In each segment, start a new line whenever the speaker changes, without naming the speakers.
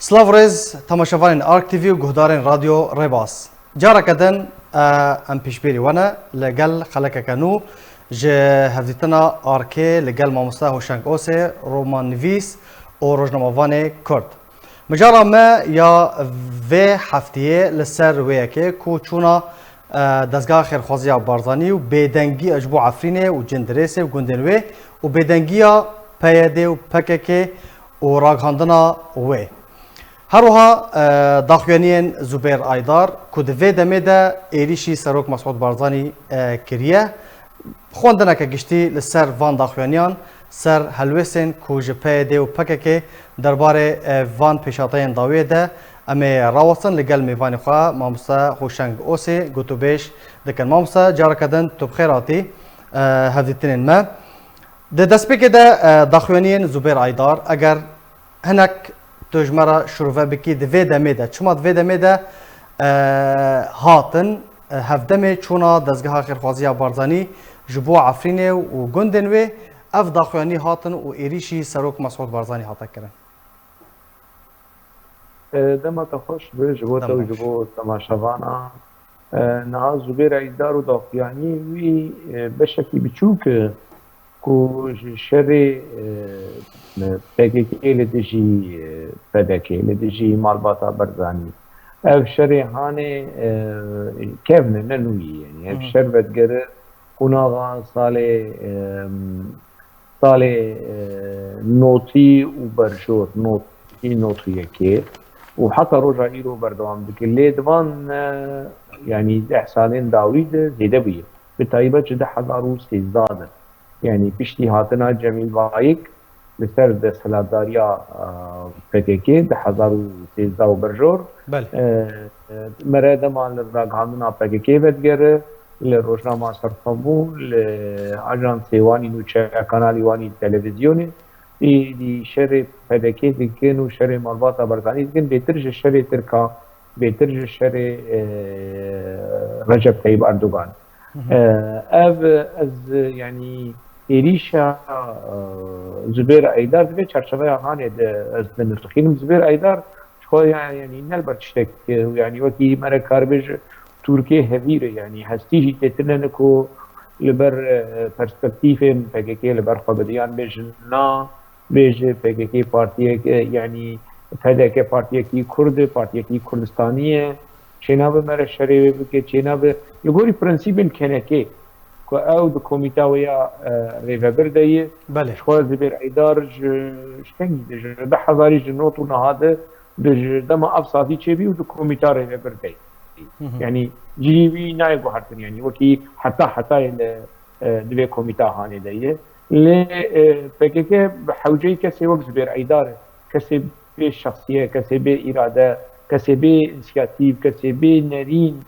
سلاورز تماشاوان آرک تیوی و گهدارن رادیو ریباس جارا کدن ام پیشبیری وانا لگل خلق کنو جه هفدیتنا آرکه لگل مامستا هوشنگ اوسه رومان نویس و روزنامه‌وان کرد مجارا ما یا و هفتیه لسر ویکه کوچونا دزگاه خیرخوازی بارزانی و بدنگی اجبو عفرینه و جندرسه و گندنوی و بدنگی پیاده و پککه و راگهاندنا وی هروها داخوانین زبیر ایدار کد و دمده ایریشی سروک مسعود بارزانی کریه خواندن که گشتی لسر وان داخوانیان سر هلوسن کوج پیاده و پککه درباره وان پیشاتین داویه ده اما راوستن لگل میوانی خواه مامسا خوشنگ اوسی گوتو بیش دکن مامسا جارا کدن تو بخیراتی هفدیتنین ما ده دسپیک ده داخوانین زبیر ایدار اگر هنک تجمرة شروفه بکی دوی دمه ده چما دوی دمه ده هاتن هفدمه چونا دزگاه خیرخوازی بارزانی جبو عفرینه و گندن و اف داخوانی هاتن و ایریشی سروک مسعود بارزانی هاتا کرن
دما خوش به جبو تو جبو تماشاوانا نها زبیر ایدار و داخوانی وی بشکی بچوک کو شری پکیکی لدیجی پدکی لدیجی مالباتا برزانی اف شری هانه کفن ننوی یعنی اف شربت گره کناغا سال نوتی و برجور نوتی که و حتی روزا ایرو بردوام بکر لیدوان يعني 10 سالين داوید زیده بیه به تایبه 10,013 يعني بيشتي هاتنا جميل بايك لسر دستهلاتداريا PKK 1013 وبرجور مراد مال راگهاندنا PKK بدگره لروزنامه سرخمو لأجانس واني نوچه کانالی واني تلویزیونی دی شر PKK دکن و شر مالباتا برزانی دکن بهترش شر ترکا بهترش شر رجب طيب اردوغان از يعني ایریشا زبیر ایدار به چرچوه هانه از نرخیم زبیر ایدار شو يعني نلبر تشتك يعني وكي مرة كاربج تركيا هفيرة يعني هستيجي تتننكو لبر perspektif PKK لبر خبريان بجنا بيج PKK بارتيه يعني PDK بارتيه کی کرد بارتيه کی کردستانیه چناب مرة شریعه بکه چناب لگوری پرنسیبن کنکه او د کومیتا ویا ریفبر دی
بله
شخوز زبیر ایدار شتنگی ده هزاری جنوت و نهاده دما افصافی چه بی و د کومیتا ریفبر دی يعني جيبي نايب وحرتن يعني وكي حتى دوی کومیتا هانه دی ل PKK بحوجي كسي وقت زبیر ایدار كسي به شخصیه كسي به اراده كسي به انسياتيف كسي به نرين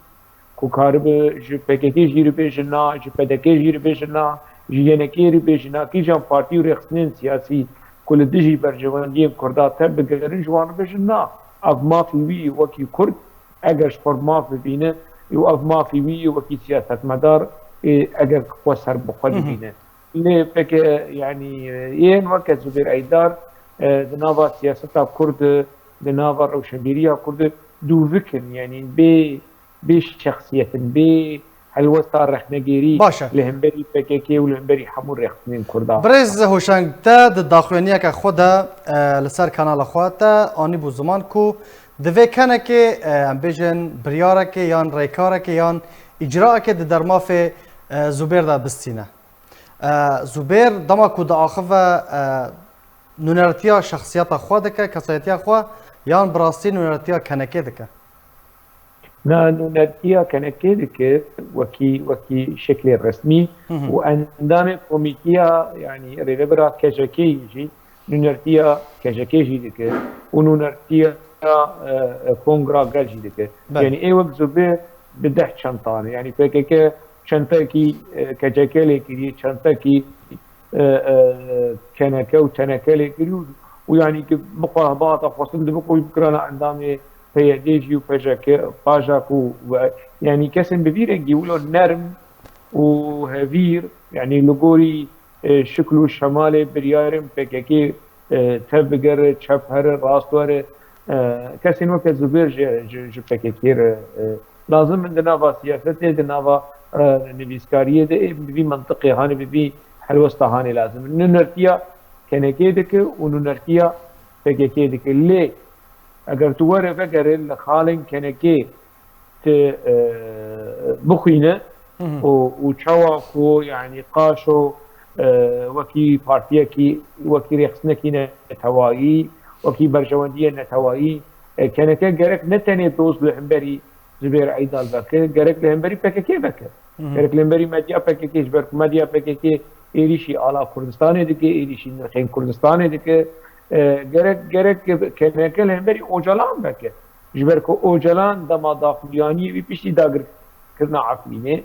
کوکارب جو PKK جیرو بیشنا جو PDK جیرو بیشنا جیانکی رو بیشنا کی جان پارتی و رخصنین سیاسی کل دیجی برجوانی کرده تب بگرین جوان بیشنا اف مافی وی وکی کرد اگرش پر مافی بینه یو اف مافی وی وکی سیاست مدار اگر قصر بخواد بینه لی پک یعنی این وقت زبیر ایدار دنوا سیاست کرد دنوا روشنبیری کرد دو فکر یعنی بیش شخصیت بی هلوستا رخنگیری لهمبری PKK و لهمبری همون رخنین کرده
برز هوشنگ تا داخوانیه که خود لسر کانال خواهد آنی بو زمان کو دوی کنه که بیجن بریاره که یان ریکاره که یان اجراء که در ماف زبیر دا بستینه زبیر دما کو دا آخوه نونرتیا شخصیت خواهد که کسایتیا خواه یان براستی نونرتیا کنه که دکه
نونرتیا کنکه که وکی شکل رسمی و اندام کمیتیا يعني ریلبرا کجکی جی نونرتیا کجکی جی که و نونرتیا کنگرا گل جی که يعني ای وقت زبه بده چندتانه يعني PKK چنتا کی کجکی لیکری چنتا کی کنکه و تنکه لیکری و يعني که مقاهبات خواستن دبقوی بکرانه اندام پیادیجی و پاجاکو و يعني كسن بفيرنجي ولو نرم وهفير يعني لغوري شكلو شمال بريارم PKK تبقر چپهر راستوار کسی نو که زبیر جو پکتیر لازم من دنوا سیاست دنوا نویسکاریه ده بی منطقی هانی بی حلوسته هانی لازم ننرتیا کنکه دکه و ننرتیا پکتیر دکه لی اگر تو وره فکر لخالن کنکه ت بخوینه و چوا خو يعني قاشو وكي بارتيكي وكي ريخسنكي نتوائي وكي برجواندية نتوائي كانك جرك نتني دوز لهمبري زبير عيدال بكر جرك لهمبري بككي بكر جرك لهمبري مديا بككي جبر مديا بككي إيريشي على كردستان دكي إيريشي نخين كردستان دكي جرك كانك لهمبري أوجلان بكر جبركو أوجلان دما داخلياني بيشتي داغر كرنا عقلينه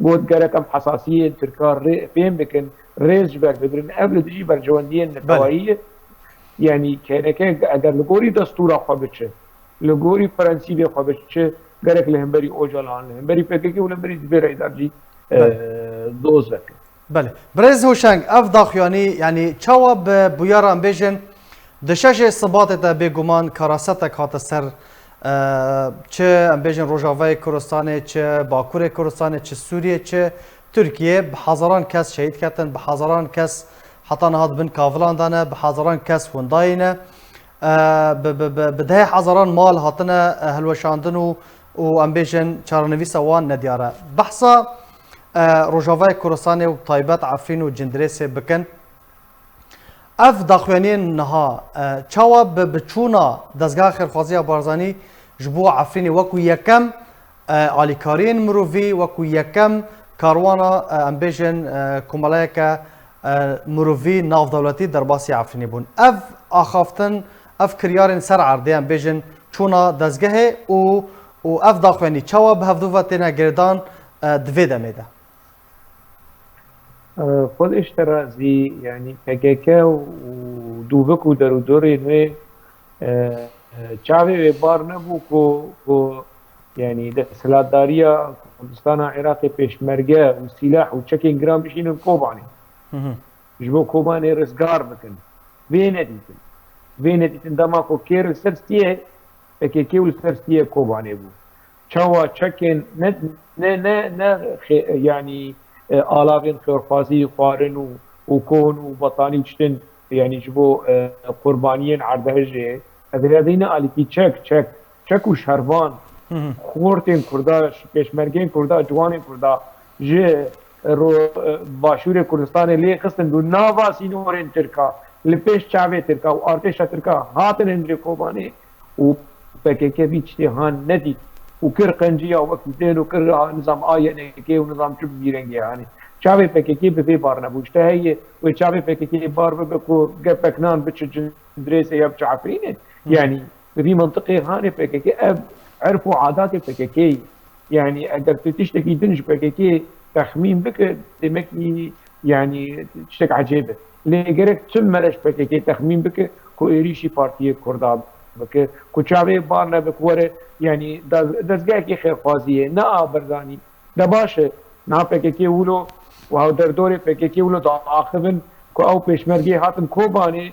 بود گرکم حساسیه ترکار فهم بکن ریز جبر بدرن قبل دیجی بر جواندیه نتوایی یعنی که اگر لگوری دستور خواه بچه لگوری فرانسی خواه بچه گرک لهمبری اوجالان لهمبری پکه و لهمبری زبیر ایدارجی دوز بکن
بله برز هوشنگ اف داخیانی یعنی چاوا بویاران بیجن دشش صبات تا بگمان کاراسته کات سر چه امبیجن روجاوای کردستان چه باکور کردستان چه سوریه چه ترکیه به هزاران کس شهید کردن به هزاران کس حتی نهاد بن کاولان دانه به هزاران کس ونداینه به ده هزاران مال هاتنه هلوشاندن و امبیجن چارنویس وان ندیاره بحثا روجاوای کردستان و طایبت عفرین و جندریس بکن اف داخوانین نها چاوا بچونا دزگاه خیرخوازی بارزانی جبو عفرینی وکو یکم آلیکارین مروفی وکو یکم کاروانا امبیجن کمالای که مروفی ناف دولتی در باسی عفرینی بون اف آخافتن اف کریارین سر عرده امبیجن چونا دزگاه و اف داخوانی چاوا به هفدو تینا گردان دوی دمیده
خود اشترازی یعنی پکیکه و دوبک و در و دوری نوی چاوی بار نبو کو یعنی دستلاتداریا کردستان عراق پیشمرگه و سلاح و چکین گرام بشینن کوبانی جبو کوبانی رزگار بکن وینه دیتن دما کو کیر سرستیه پکیکه و سرستیه کوبانی بو چاوا چکین نه یعنی آلاوین خیرخوازی خوارن و کون و بطانی چتن یعنی جبو قربانیین عردهجه ادرادین آلیکی چک و شروان خورتین کردا پیشمرگین کردا جوانین کردا جه رو باشور کردستان لی خستن دو ناواسی نورین ترکا لپیش چاوه ترکا و آرتش ترکا هاتن اندری کوبانی و پکیکه بیچتی هان ندید و کر قنجیه و وقت دین و کر نظام آینه که و نظام چوب بیرنگی هانی چاوی پکیکی به بار نبوشته هی و چاوی پکیکی بار بکو گپکنان بچه جندریس یا بچه عفرینه یعنی به منطقه هانی پکیکی عرف و عادات پکیکی یعنی اگر تشتکی دنج پکیکی تخمین بک دمکی یعنی تشتک عجیبه لگرک چم مرش پکیکی تخمین بک کو ایریشی پارتی کرداب بک کو چاوی بار نبکوره يعني دزگاهی خیرخوازیه نه آبرزانی ده باشه نه پکیکی ولو و هاو در دوره پکیکی ولو دا آخبن که او پیشمرگی هاتن کوبانی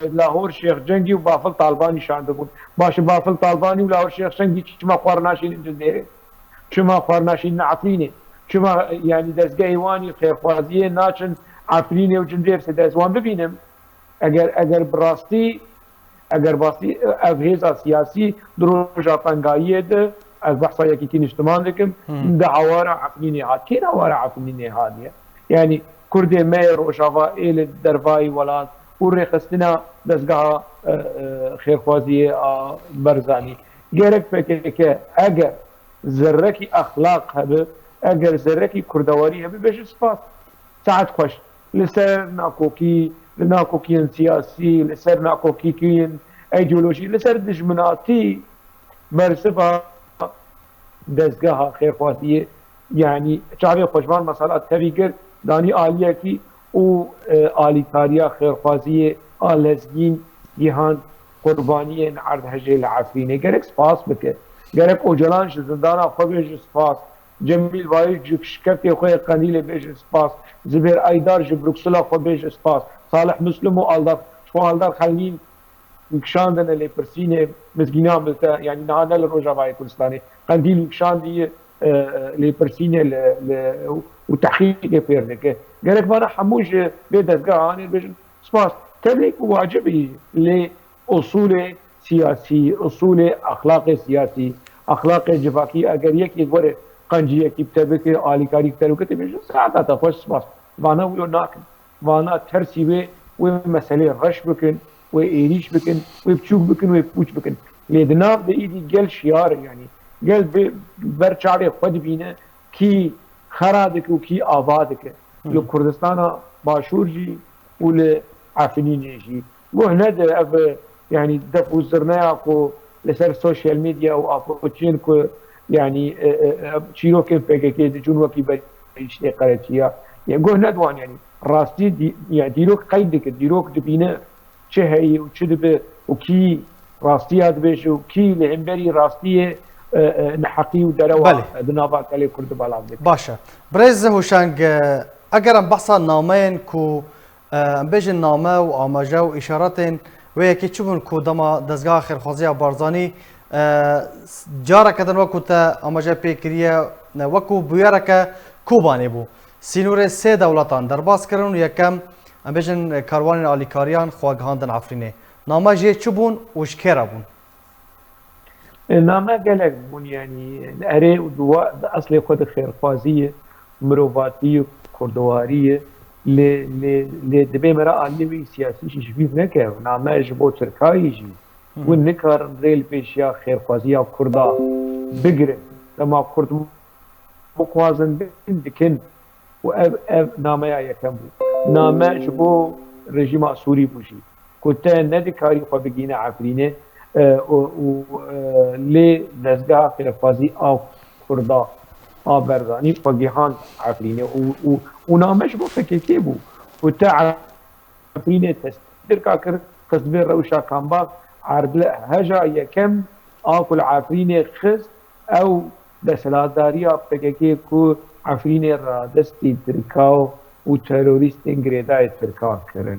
لاهور شیخ جنگی و بافل طالبانی شانده بود باشه بافل طالبانی و لاهور شیخ جنگی چما خوارناشین انجزیره چما خوارناشین عفرینه چما يعني دزگاهی وانی خیرخوازیه ناچن عفرینه و جنجیر سه دزوان ببینم اگر براستی اگر باسی افهیزا سیاسی دروجا تنگاییه ده از بحثا یکی که نشتمان دکم ده عوارع عفنینی هاد کین عوارع عفنینی هادیه یعنی کرده می روشاوا ایل درفای ولاد و ریخستنا دزگاه خیرخوازی برزانی گرک فکر که اگر ذرکی اخلاق هبه اگر ذرکی کردواری هبه بشه سپاس ساعت خوش لسر ناکوکی لناکوکین سیاسی لسر ناکوکین ایدئولوژی لسر دشمناتی مرسفه دزگاه خیرخوازیه یعنی چاوی خوشمان مسئله تبیگر دانی آلیه کی او آلیتاریا خیرخوازیه آلزگین یهان قربانیه عرض هجه عفرینه گرک سپاس بکه گرک اوجلانش زندانا خوبیش سپاس جمیل وایش جکشکفی خوی قندیل بیش سپاس زبیر ایدار جبروکسلا خو بیش سپاس صالح مسلم و آلدار شو آلدار خلین وكشاندن اللي برسينه مسكينه ملتا يعني نهانا الروجافاي كردستاني قنديل وكشاندي اللي برسينه وتحقيق بيرنك قالك ما حموش بدرجة أنا بيجن سباس تبليك واجبي لأصول سياسي أصول أخلاق سياسي أخلاق جفاكي أجر يكي ورد قنجية كتابك آلي كاري كتابك تبيجن ساعة تفوش سباس وانا ويوناكن وانا ترسي ومسألة رش بكن وإيريش بكن وبتشوف بكن وبوش بكن لدناف ده إيدي قل شيار يعني قل برشعبي خود بينا كي خرادك وكي آبادك لو كردستان باشور جي ولا عفنين جي وهنا ده يعني دفو زرناكو لسر السوشيال ميديا وابوتشين كو يعني تشيرو كيف بكي جون وكي بريش قراتيا يعني هنا دوان يعني راستي يعني ديروك قيدك ديروك دبينا شهي وشدب وكي راستي هاد بيش وكي لعنبري راستي نحقي ودروا دنابا كالي كرد بالعبدك
باشا برز هوشانگ اگر ام بحثا نامين كو بيجن نامه و آماجه و اشارات و یکی چون کو دما دزگاه خیرخوازی بارزانی جارا کدن وکو تا آماجه پیکریه وکو بیارکه کوبانی بو سینور سه دولتان درباس کرن و یکم ام بيجن کاروان آلیکاریان خواگهاندن عفرینه نامه جه چوبون و شکره بون
نامه قالك بون يعني الاري ودواء اصلي خود خيرخوازيه مروفاتيه كردواريه ل دبي مرا علمي سياسي شفيف نكه نامه جبو تركاي جي والنكر ريل بيشيا خيرخوازيه كردا بقرن لما كرد مقوازن دكن و نامه يكم نامه جبو رجيم سوري بوشي كنت ندي كاري خو بگينه عفرينه و لی دزگاه خیرخوازی آف کردا آبرزانی فقیهان عفرینه و نامش بو فکیکی بو و تا عفرینه تستر کاکر قصبه روشا کامباک عرض هجا یکم آکل عفرینه خست او دسلاتداری فکیکی کو عفرینه را دستی ترکاو و تروریستین گریدای ترکا کرن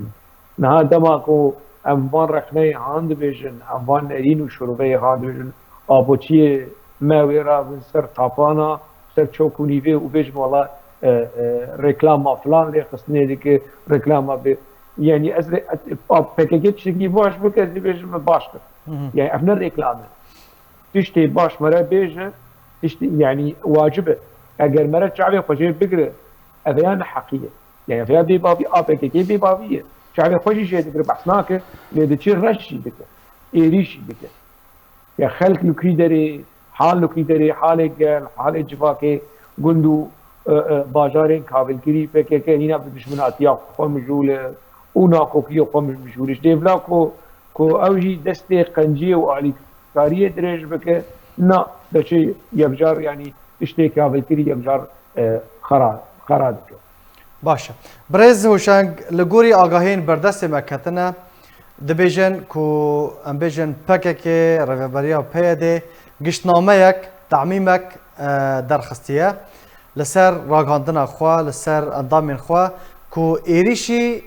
نه دماغو اموان رخنه هاند بیشن اموان نرین و شروعه هاند بیشن آبوچی مویرا و سر تاپانا سر چوکونیوه و بیشن والا رکلام فلان لی خسنه دی که رکلام به یعنی از پکیت شکلی باش بکردی بیشن باش کرد یعنی افنر رکلامه تشتی باش مرا بیشن يعني واجبه اگر مرا شعبي خوشي بقرا اذيان حقيقيه يعني فيها بي بابي ابك كي بي بابيه شعبي خوشي شي تقرا بحثناك لدتشي رشي بك ايريشي بك يا خلق لكريدري حال لكريدري حالك حال جفاكي قندو باجارين كابل كري بك هنا بدشمنات يا قوم جول وناكو كيو قوم مجولش ديفلاكو كو اوجي دستي قنجيه وعلي كاريه دريج بك نا دشي يبجار يعني اشتي كابل كري يبجار خراد
باشه برز هوشنگ لگوری آگاهین بردست مکتنه دبیجن کو ام بیجن پکک رهبریا پیاده گشتنامه یک تعمیمک درخستیه لسر راگاندن خوا لسر اندام خوا کو ایریشی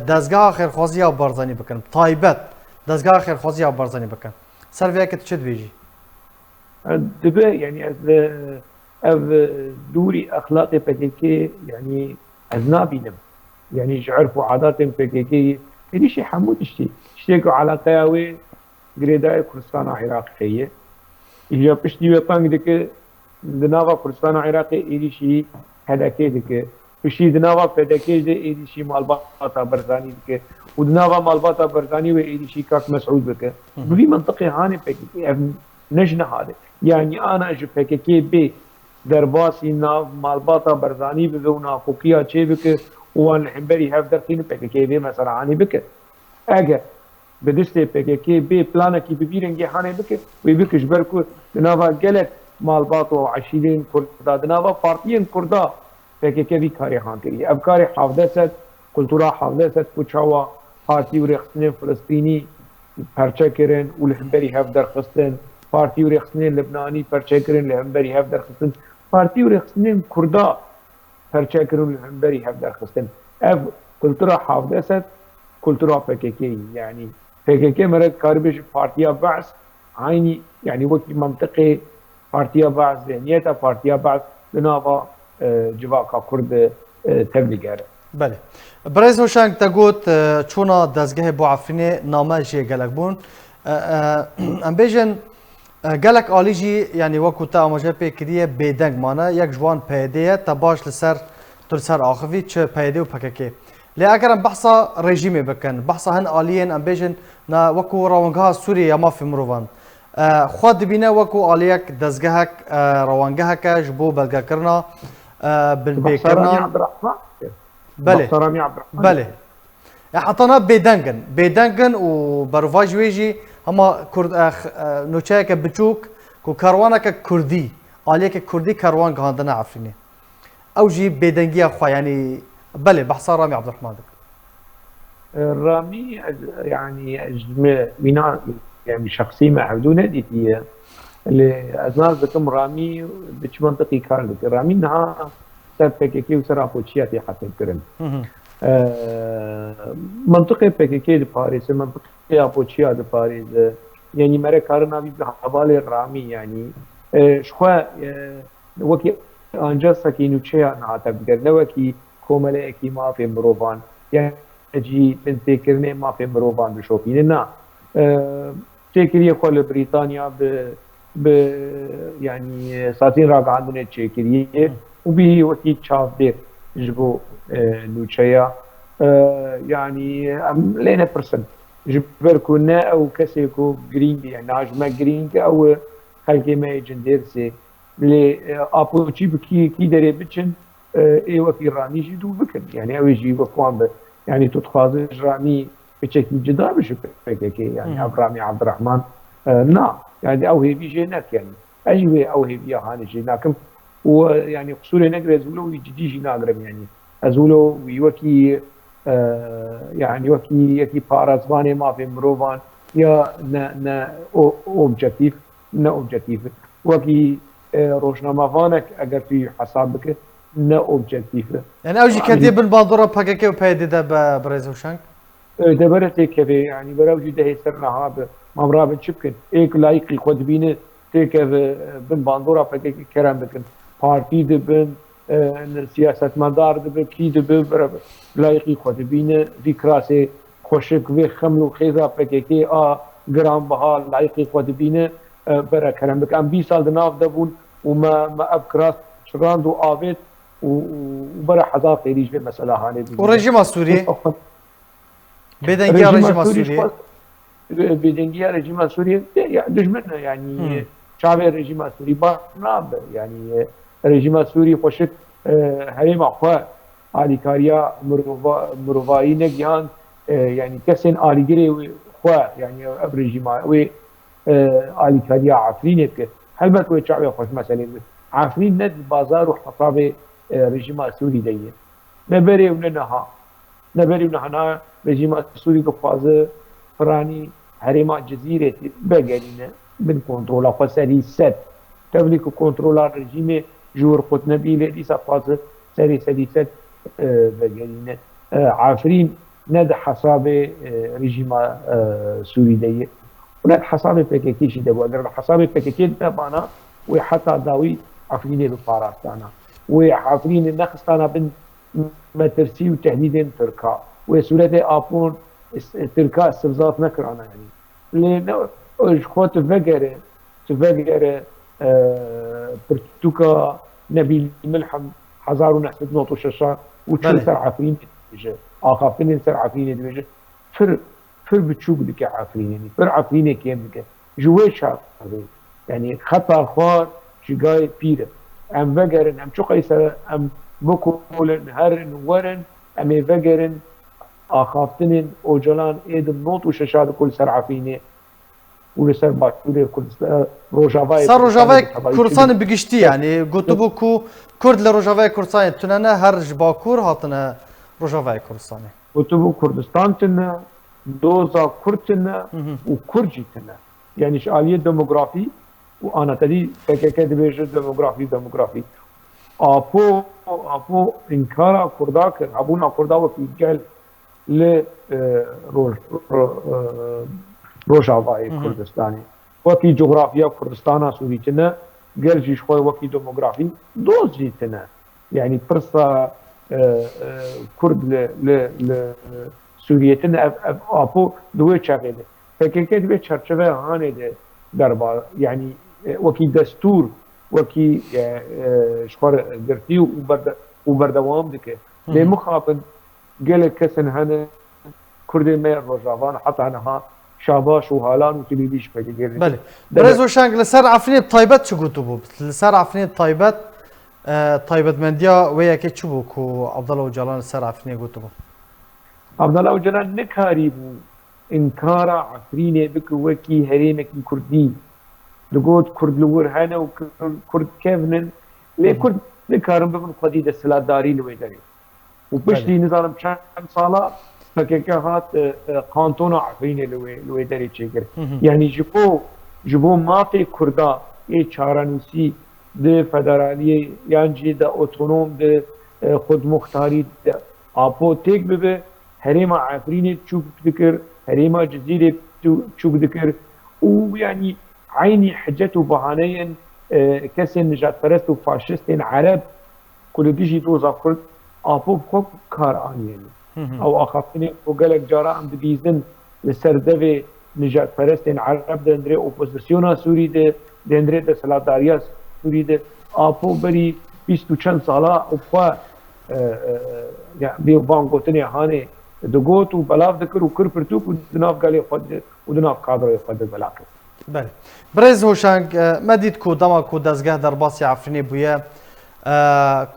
دزگاه خیرخوازی بارزانی بکن تایبت دزگاه خیرخوازی بارزانی بکن سر ویا که چه بیجی
دبه يعني از دوري اخلاقي بكيكي يعني از نابينم يعني يعرفوا عادات بكيكي اللي شي حمود اشتيكوا على قياوي قريداي كردستان عراقية يجي بشتي وطنق دك دنافا كردستان عراقي اللي شي هداكي دك بشتي دنافا فداكي دي اللي شي مالباطا برزاني دك ودنافا مالباطا برزاني واللي شي كاك مسعود بك بفي منطقي هاني بكيكي نجنة هذا يعني انا اجي بكيكي بي درباسی ناو مالباتا برزانی به و ناکوکیا چه بکه وان حنبری هف درخین پککی بی مثلا عنی بکه اگر به دست پککی بی پلانا کی ببیرنگی حانه بکه وی بکش برکو دناوا گلک مالبات و عشیرین کردا دناوا پارتیین کردا پککی بی کاری خان کری اب کاری حافظه ست کلتورا حافظه ست کچاوا پارتی و رخصنه فلسطینی پرچه کرن و لحنبری هف درخستن پارتی و رخصنه لبنانی پرچه کرن لحنبری هف درخستن پارتی و رخصنین کردا پرچه کرن لحنبری هف درخستن اف کلتورا حافظه ست کلتورا پککی يعني PKK مرد كاربش بارتيا بعث عيني يعني وقت منطقة بارتيا بعث ذهنيتها بارتيا بعث بنابا جواكا كرد تبليغاره.
بله برز هوشنگ تگوت چونا دزگه بو عفرینه نامه جه گلک بون ام بیجن گلک آلی جی یعنی وکو تا آماجه پیکریه بیدنگ مانه یک جوان پیدیه تا باش لسر تلسر آخوی چه پیدی و پککه لی اگرم بحثا رژیمی بکن بحثا هن آلیین ام بیجن نا وکو روانگاه سوری یا مافی مروان خود بینه وکو آلیک دزگهک روانگهک جبو بلگه کرنا بالبی کرنا بله بله حطنا بيدنجن وبرفاج ويجي هما كرد نوچاك بچوك كو كاروانك كردي عليك كردي كاروان عندنا عفريني او جي بيدنجيا خو يعني بله بحث رامي عبد الرحمن
رامي يعني بناء يعني شخصي معدونه دي اللي ازنار بكم رامي بش منطقي كان رامي انها سر PKK وسر اپوچياتي حتى كرن منطقه PKK دي باريس منطقه اپوچيا دي باريس يعني مرة كارنا بي بحوالي رامي يعني شخوا وكي انجا سكينو تشيا نعتب بكر وكي كومله اكي ما في مروفان يعني جي بنتي كرني ما في مروفان بشوفين نا تشيكريه كل بريطانيا ب يعني ساتين راق عندنا تشيكريه وبه وكي تشاف بير جبو نوتشيا يعني لينا برسن جبر كنا او كسيكو جرين يعني عجمه جرين او خلقي ما يجنديرسي لي ابوتشي بكي كي دري بتشن اي وكي رامي جدو بكن يعني او يجي وكوان يعني تتخاذ رامي بشكل جدا بشو بكي يعني رامي عبد الرحمن نا يعني او هي بيجينك يعني اجي او هي بيا هاني جيناكم ويعني قصوري نقدر ازولو ويجي جي ناقرم يعني ازولو ويوكي يعني وكي يكي بارازباني ما في مروفان يا نا اوبجكتيف نا اوبجكتيف وكي روشنامه فانك اگر في حسابك نا اوبجكتيف
يعني اوجي كدي بن باندورا باكاكي وبايدي دا بريزوشانك
دبرتي كذا يعني براوجي ده سرنا هذا ما برابن شبكن ايك لايقي خود بينه تيك بن باندورا باكاكي كرام بكن بارتي دبن سیاستمدار دبه کی دبه لایقی خود بینه فکراسی خوشک و خمل و خیزا پکیکی گرام بها لایقی خود بینه برا کرم بک ام 20 سال دناف دبون و ما افکراس شراند و آبید و برا حضا خیریش به مسئله هانه
و رژیم سوریه بدنگی رژیم سوریه
بدنگی رژیم سوریه دشمنه يعني شعب رژیم سوری با ناب يعني رژیم سوری خوشک هریم اخوا آلیکاریا مروایی نگیان يعني كسن آلیگری خوا يعني رژیم و آلیکاریا عفرینه که هلبت و شعب خوش مثلا عفرین ند بازار و حساب رژیم سوری دیه نبری و نها رژیم سوری که فاز فرانی هریم جزیره بگرینه من کنترل خوا سری ست تبلیغ کنترل رژیم جور خود نبیله دیسا فاز سری ست بگرینه عفرین ند حساب رژیم سوری دیه و ند حساب پکیکیشی ده بود اگر حساب پکیکی ده بانا و حتی داوی عفرین بپاراستانا و عفرین نخستانا بن مترسی و تهدید ترکا و صورت آپون ترکا استفزاز نکرانا يعني لأنه خود تفجر برتوكا نبيل ملحم 1906 وتشو سر عفرين ديجا آخافين سر عفرين ديجا فر بتشوك ديك عفرين يعني فر عفرين كيم ديك جويش هذا يعني خطا خوار شجاي بير ام فجرن ام شو قيسر ام بكولن هرن ورن ام فجرن آخافتن اوجلان ايدم نوت وششاد كل سر عفرين ولسر باكوري كردستان روجافاي
صار روجافاي كردستان بقشتي يعني قلت بوكو كرد لروجافاي كردستان تنانا هرج باكور هاتنا روجافاي كردستان
قلت بو كردستان تنا دوزا كردتنا وكرجي تنا يعني شاليه ديموغرافي وانا تدي PKK دبيجه ديموغرافي ابو انكار كرداك ابونا كردا وفي جهل ل روجاوای کردستانی وکی جغرافیا کردستان سوری تنه گرجیش خوی وکی دموگرافی دوز جیتنه یعنی پرسا کرد ل سوریتن آپو دوی چقیده فکر که دوی چرچوه هانه ده دربار یعنی وکی دستور وکی شخور گرتی و بردوام دکه لی مخابن گل کسن هنه کردی میر روجاوان حتی هنها شاباش و حالان و تلیبیش پیدا گردید.
بله. برای زوشنگ لسر عفرین طایبت چه گوتو بود؟ لسر عفرین طایبت طایبت مندیا و یکی چه بود که عبدالله و جلال لسر عفرین گوتو بود؟
عبدالله و جلال نکاری بود انکار عفرین بک وکی هریمکی کردی دگوت کرد لور هنه و کرد کفنن لی کرد نکارم ببن خودی دستلات داری لوی داری و پشتی نظارم چند سالا فكر هات قانون عفرين لوي داري تشيكر يعني جبو مافي كردا اي چارانوسي د فدراليه يعني د اوتونوم د خود مختاري اپو تيك ببه هريما عفرين تشوف ذكر هريما جزيره تشوف ذكر ويعني عيني حجته بهانيا كسن نجات فرست وفاشستين عرب كل ديجي دوزا كرد اپو خوب كار انيني او اخافني وقالك جارا عم دبيزن لسردوي نجات فرستين عرب دندري اوبوزيسيونا سوري دندري د سلاداريا سوري د اپو بري 20 چند سالا اوخوا يعني بي بانغوتني هاني دغوت وبلاف ذكر وكر برتوك ودناف قال يخد ودناف قادر يخد بلاك
بله برز هوشنگ مدید کو دما کو دزگاه در باسی عفرینی بویه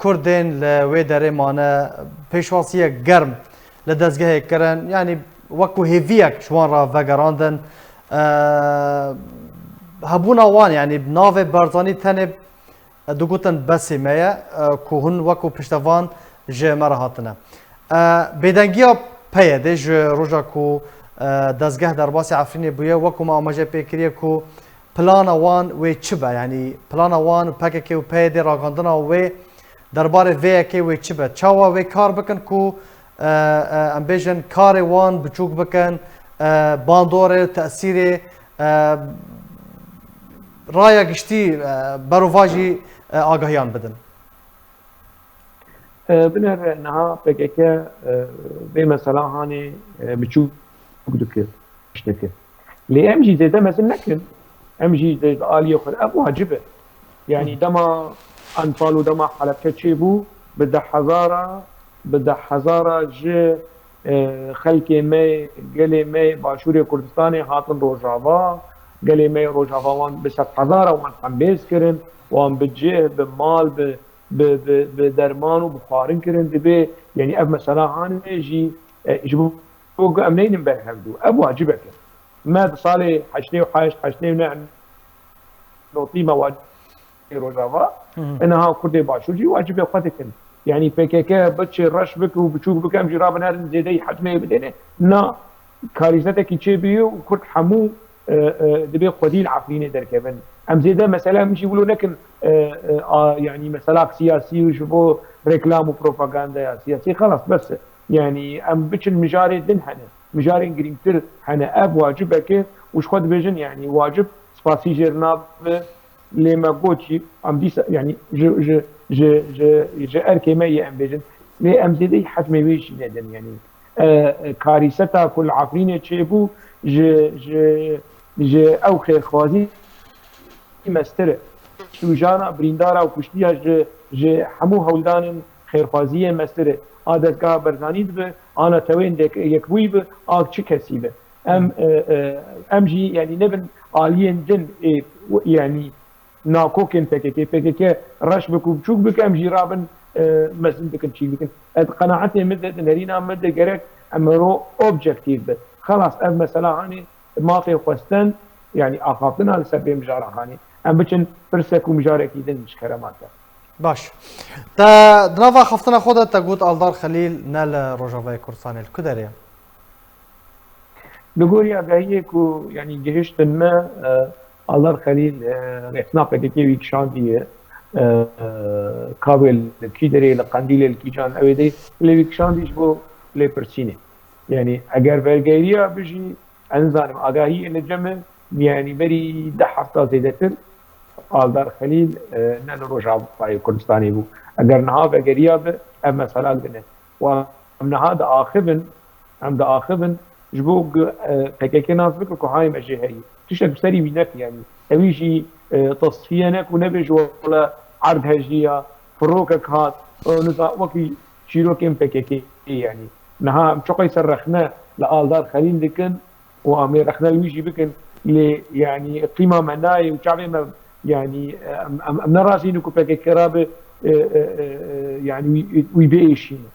کردین لوی دره مانه پیشواسی گرم لدزگاه کرن یعنی وکو هیویک شوان را وگراندن هبونا وان یعنی ناو برزانی تنه دوگوتن بسی میه که هن وکو پشتوان جه مرهاتنه بیدنگیا پیه ده جه روژا که دزگاه در باسی عفرینی بویه وکو ما آماجه پیکریه که پلان وان و چه به یعنی پلان وان پکه که و پیده راگاندن و درباره وی که و چه به چاوا و کار بکن که امبیشن کار وان بچوک بکن باندور تأثیر رایا گشتی برواجی آگاهیان بدن
بنر نها پکه که به مثلا هانی بچوک دکه اشتکه لی ام جی زیده مثل نکن ام جی زیده آلیه خود اب واجبه يعني دما انفال ودما حلبكه تشيبو بده حزارة ج خلقي مي قلي مي باشوري كردستاني هاتن روجاوا قلي مي روجاوا وان بسات حزارة وان حنبيز كرن وان بجيه بمال بدرمان وبخارن كرن دبي يعني اب مثلا هاني يجي يجيبو امنين بهمدو اب واجبك ما صالي حشني وحاش حشني ونعم نوطي مواجب روجاوا انها كردي باشوجي واجب ياخذكن يعني PKK بتشي رش بك وبتشوف بك ام جراب نهار زيدي حجمه بدينه نا كارثتك يجيبي وكرد حمو دبي خدي العفرين دركبن ام زيده مثلا مش يقولوا لكن يعني مثلا سياسي وشوفوا ريكلام وبروباغندا سياسي خلاص بس يعني ام بتش المجاري دن حنا مجاري جريمتر حنا اب واجبك وش خد بيجن يعني واجب سباسي جرناب لما قوتي ام دي يعني ج اركيميه ام بيجن لي ام زيدي حجمي ويش ندن يعني كارثتا كل عفرين تشيبو ج او خير خوازي مستر شوجانا بريندارا وكشتيها ج حمو هولدان خير خوازيه مستر عادتگاه برزاني به انا توين دك يكوي به اك چه كسي به ام جي يعني نبن عاليين جن يعني ناكوكن PKK رش بكو بشوك بك ام جي رابن مثلا بكن شي بكن قناعتي مدة نرينا مدة جرك امرو اوبجكتيف خلاص ام مثلا هاني ما في خوستن يعني اخافتنا لسبب مجارة هاني ام بچن فرسك ومجارة كيدن مش كراماتا
باش تا دنافا خفتنا خودت تقول الدار خليل نال روجافاي كردستان الكدريا
نقول يا بهيكو يعني جهشت ما الله خليل رحنا PKK ويكشان دي كابل كيدري لقنديل الكيجان اويدي اللي ويكشان ديش بو لي برسيني يعني اگر برگیریا بجی انزانم آگاهی نجمه يعني بري ده هفته زيدتر آلدار خليل نن روجاوای کردستانی بو اگر نها بگریا به ام مثلا بنه و ام نها دا آخبن ام دا آخبن جبو پکک ناس بکر که های مجه هی تشك بسري وينك يعني اويشي تصفيه نك ونبج ولا عرض هجيه فروكك هات نزا وكي شيروكين بككي يعني نها شقي سرخنا لآلدار خليل دكن وامير رخنا الويجي بكن يعني قيمه معناي وشعبي ما يعني ام راسي نكو بككي كرابه يعني ويبيشين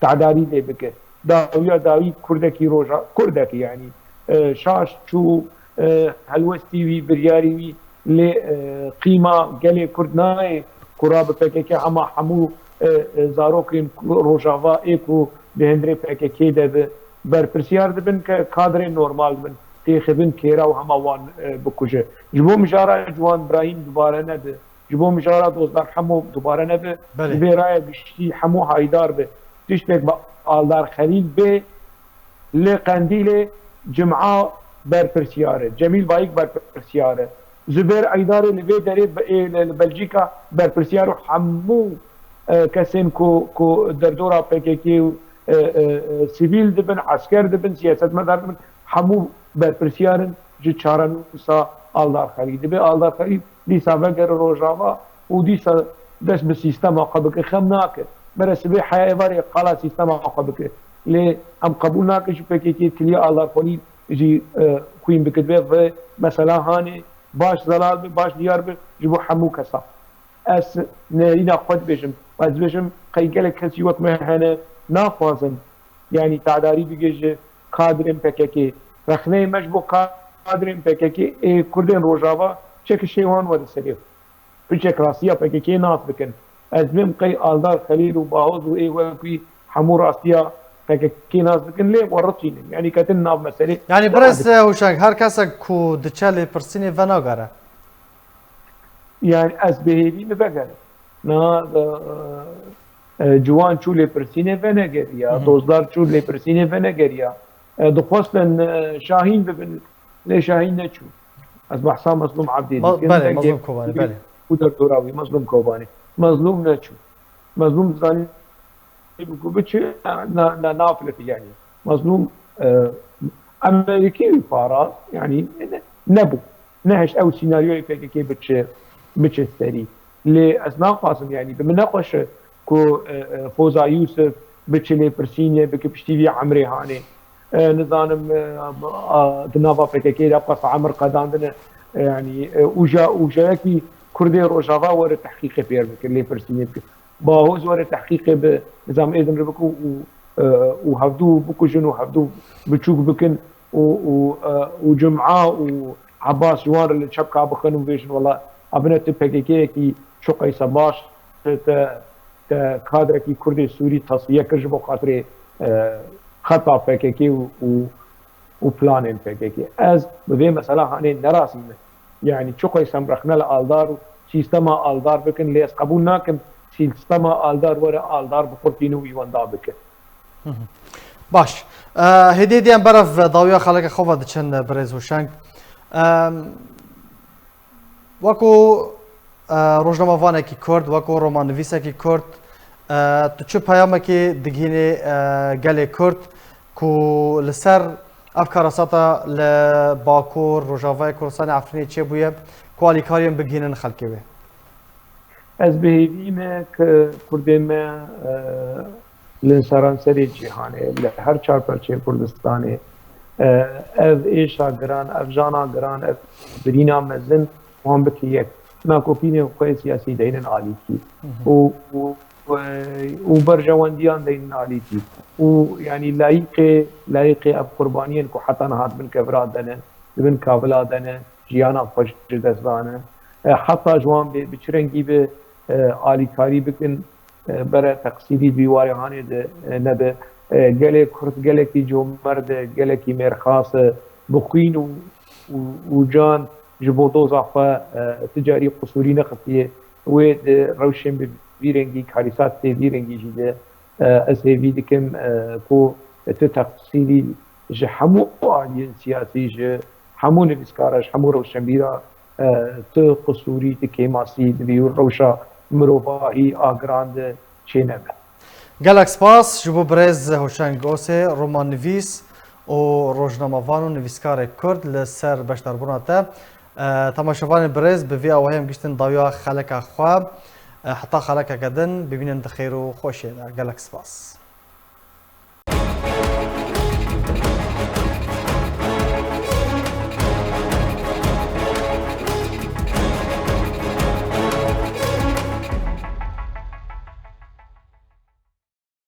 تعداري لي بك داويا داوي كردكي روجا كردكي يعني شاش شو هلوستي وي برياري وي لقيمه قال كردناي كراب بككي اما حمو زاروكين روجافا ايكو بهندري بككي ده بر برسيار دبن كادر نورمال من تيخبن كيرا وهما وان بكوجه جبو مجارا جوان ابراهيم دوباره ند جبو مجارا دوزدار حمو دوباره ند بيراي بشتي حمو هايدار به تشتك آلدار خليل به لقنديل جمعه بر برسياره جميل بايك بر برسياره زبير ايدار اللي في دري بلجيكا بر برسياره حمو كسين كو دردورا بككي سيفيل دبن عسكر دبن سياسات مدار دبن حمو بر برسيارن جي چارن سا آلدار خليل دبي آلدار خليل دي سابقر روجاوا ودي سا دس بالسيستم قبك خمناك برسبي حيواري قال سيستم قبك لي ام قبول ناكش بككي كليا آلدار خليل جي كوين بكتبه مثلا هاني باش زلال باش ديار به جبو حمو كسا اس نرينا خود بيجم باز بيجم قيقلك كسي وقت مهنه نافوزن يعني تعداري بيجي كادرين بككي رخنه مجبو كادرين بككي كردين روجاوا چك شيوان ود سريف بچك راسيا بككي ناس بكن ازمم قي آلدار خليل وباوز وكي حمو راسيا كي ناس بكن ليه ورطين يعني كتن ناف مسألة
يعني برز هوشنگ هر کس کو دچل پرسینی و ناگره
يعني از بهيدي مبقر نا جوان شو لي برسيني فنجريا دوزدار شو لي برسيني فنجريا دخوستن شاهين ببن لي شاهين نشو از بحثا مظلوم عبدي
بله مظلوم كوباني بله
ودر دوراوي مظلوم كوباني مظلوم نشو مظلوم زاني بچه نافلتي يعني مظلوم امريكي فارس يعني نبو نهش او سيناريو كي بتش سري لاسماء قاسم يعني بمناقش كو فوزا يوسف بتش لي برسينيا بكبشتي عمري هاني نظام دنافا بكي رقص عمر قداندنا يعني وجا كي كردي روجافا ور تحقيق بير لي برسينيا باهوز ور تحقيق بنظام اذن ربكو وهفدو بكو جنو هفدو بتشوك بكن وجمعه وعباس جوار اللي شبكه بخنو فيشن والله ابنت بكيكي كي شقي صباش كادر كي كردي سوري تصفيه كرجبو خاطري خطا بكيكي وبلان بكيكي از بذي مساله هاني نراسي يعني شقي سمرخنا الالدار سيستما الدار بكن ليس قبول ناكن سيستما الدار ورا الدار بقرتينو يواندا بكن
باش هدي ديان برف ضاوية خلق خوفا دچن برز هوشنگ وكو روجنامه وانكي كرد وكو رومان نویسكي كرد تو چه پیامکی دگینه گله کرد کو لسر افکار ساتا لباکور روجاوای کردستان افرینی چه بویه کوالی کاریم بگینن خلکی به
از بهیدیم که کردیم لنسران سری جهانه لهر چار پرچه کردستانه اف ایشا گران اف جانا گران اف برینا مزن وهم بکیت ناکوپین خوی سیاسی دینن آلی کی و برجواندیان دینن آلی کی و يعني لايق اب قربانيين كو حتى نهات من كفرات دنا من كابلا دنا جيانا خوش دزانه حتى جوان بچرنگي به آلی کاری بکن برای تقصیری بیواریانه ده نبه گله کرد گله کی جو مرد گله کی مرخاص بخین و جان جبو دوزا خوا تجاری قصوری نقطیه و روشن بیرنگی کاریسات بیرنگی جیده از هیوی دکم کو تتفصيلي جه حمو آليين سياسي جه حمو نفسكارش حمو روشنبيرا قصوري تكيماسي دبيو روشا مروفاهي آگراند چينبه
گلک سپاس جبو برز هوشنگ اوسه رومان نویس و روزنامه‌وان و نویسکار کرد لسر بشتربونا تا تماشاوان برز به وی آوهیم گشتن داویا خلک خواب حتی خلک کدن ببینن خیر و خوشه گلک سپاس